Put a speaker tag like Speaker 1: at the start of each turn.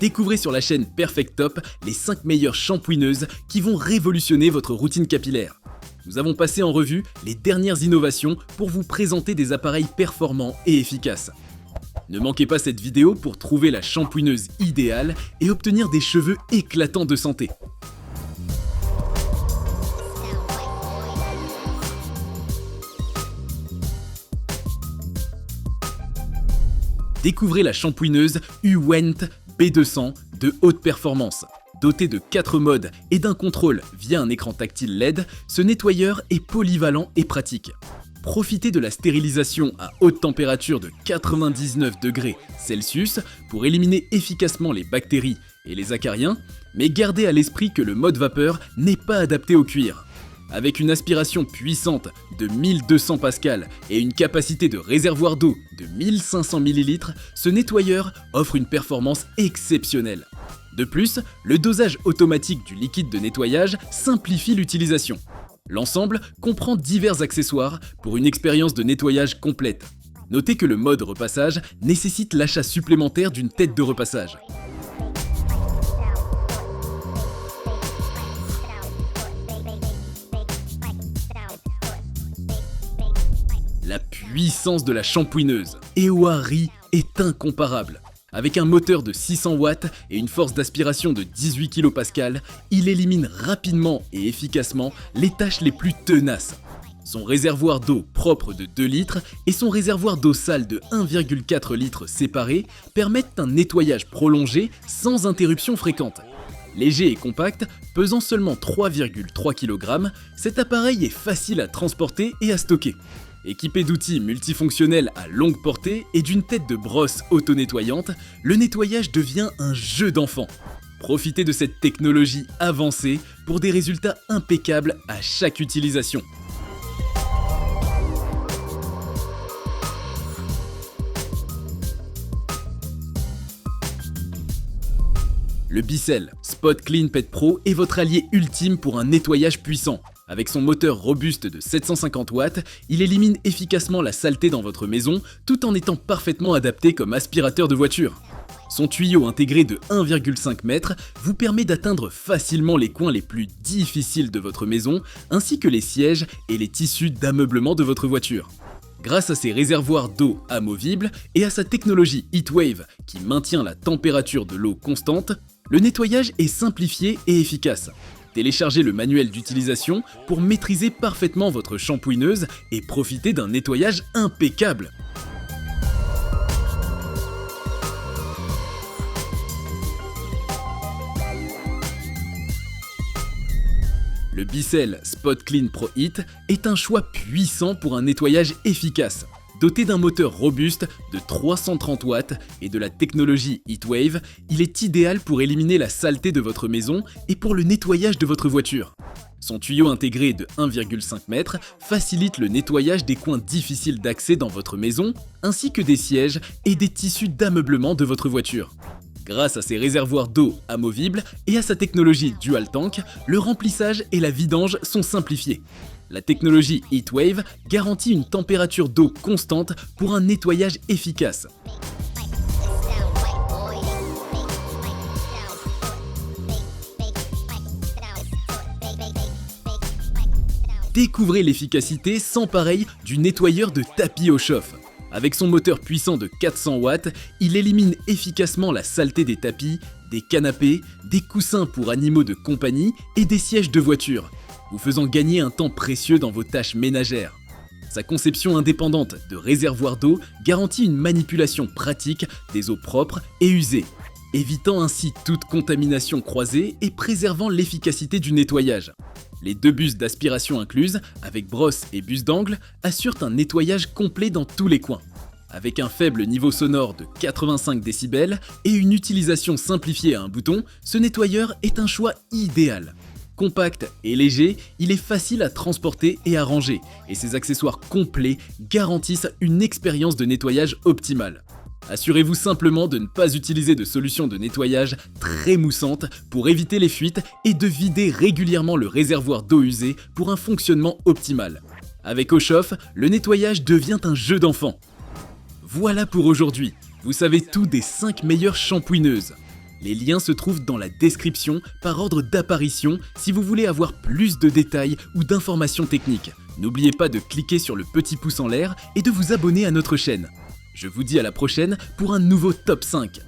Speaker 1: Découvrez sur la chaîne Perfect Top les 5 meilleures shampooineuses qui vont révolutionner votre routine capillaire. Nous avons passé en revue les dernières innovations pour vous présenter des appareils performants et efficaces. Ne manquez pas cette vidéo pour trouver la shampooineuse idéale et obtenir des cheveux éclatants de santé. Découvrez la shampooineuse Uwent B200 de haute performance. Doté de 4 modes et d'un contrôle via un écran tactile LED, ce nettoyeur est polyvalent et pratique. Profitez de la stérilisation à haute température de 99 degrés Celsius pour éliminer efficacement les bactéries et les acariens, mais gardez à l'esprit que le mode vapeur n'est pas adapté au cuir. Avec une aspiration puissante de 1200 pascal et une capacité de réservoir d'eau de 1500 ml, ce nettoyeur offre une performance exceptionnelle. De plus, le dosage automatique du liquide de nettoyage simplifie l'utilisation. L'ensemble comprend divers accessoires pour une expérience de nettoyage complète. Notez que le mode repassage nécessite l'achat supplémentaire d'une tête de repassage. La puissance de la shampooineuse Ewari est incomparable. Avec un moteur de 600 watts et une force d'aspiration de 18 kPa, il élimine rapidement et efficacement les tâches les plus tenaces. Son réservoir d'eau propre de 2 litres et son réservoir d'eau sale de 1,4 litres séparés permettent un nettoyage prolongé sans interruption fréquente. Léger et compact, pesant seulement 3,3 kg, cet appareil est facile à transporter et à stocker. Équipé d'outils multifonctionnels à longue portée et d'une tête de brosse auto-nettoyante, le nettoyage devient un jeu d'enfant. Profitez de cette technologie avancée pour des résultats impeccables à chaque utilisation. Le Bicel Spot Clean Pet Pro est votre allié ultime pour un nettoyage puissant. Avec son moteur robuste de 750 watts, il élimine efficacement la saleté dans votre maison tout en étant parfaitement adapté comme aspirateur de voiture. Son tuyau intégré de 1,5 m vous permet d'atteindre facilement les coins les plus difficiles de votre maison, ainsi que les sièges et les tissus d'ameublement de votre voiture. Grâce à ses réservoirs d'eau amovibles et à sa technologie Heatwave qui maintient la température de l'eau constante, le nettoyage est simplifié et efficace. Téléchargez le manuel d'utilisation pour maîtriser parfaitement votre shampooineuse et profiter d'un nettoyage impeccable. Le Bicel Spot Clean Pro Heat est un choix puissant pour un nettoyage efficace. Doté d'un moteur robuste de 330 watts et de la technologie Heatwave, il est idéal pour éliminer la saleté de votre maison et pour le nettoyage de votre voiture. Son tuyau intégré de 1,5 m facilite le nettoyage des coins difficiles d'accès dans votre maison, ainsi que des sièges et des tissus d'ameublement de votre voiture. Grâce à ses réservoirs d'eau amovibles et à sa technologie Dual Tank, le remplissage et la vidange sont simplifiés. La technologie Heatwave garantit une température d'eau constante pour un nettoyage efficace. Découvrez l'efficacité sans pareil du nettoyeur de tapis au chauffe. Avec son moteur puissant de 400 watts, il élimine efficacement la saleté des tapis, des canapés, des coussins pour animaux de compagnie et des sièges de voiture, vous faisant gagner un temps précieux dans vos tâches ménagères. Sa conception indépendante de réservoir d'eau garantit une manipulation pratique des eaux propres et usées, évitant ainsi toute contamination croisée et préservant l'efficacité du nettoyage. Les 2 busses d'aspiration incluses, avec brosse et buse d'angle, assurent un nettoyage complet dans tous les coins. Avec un faible niveau sonore de 85 décibels et une utilisation simplifiée à un bouton, ce nettoyeur est un choix idéal. Compact et léger, il est facile à transporter et à ranger, et ses accessoires complets garantissent une expérience de nettoyage optimale. Assurez-vous simplement de ne pas utiliser de solution de nettoyage très moussante pour éviter les fuites et de vider régulièrement le réservoir d'eau usée pour un fonctionnement optimal. Avec Eau Chauffe, le nettoyage devient un jeu d'enfant. Voilà pour aujourd'hui, vous savez tout des 5 meilleures shampooineuses. Les liens se trouvent dans la description par ordre d'apparition si vous voulez avoir plus de détails ou d'informations techniques. N'oubliez pas de cliquer sur le petit pouce en l'air et de vous abonner à notre chaîne. Je vous dis à la prochaine pour un nouveau top 5.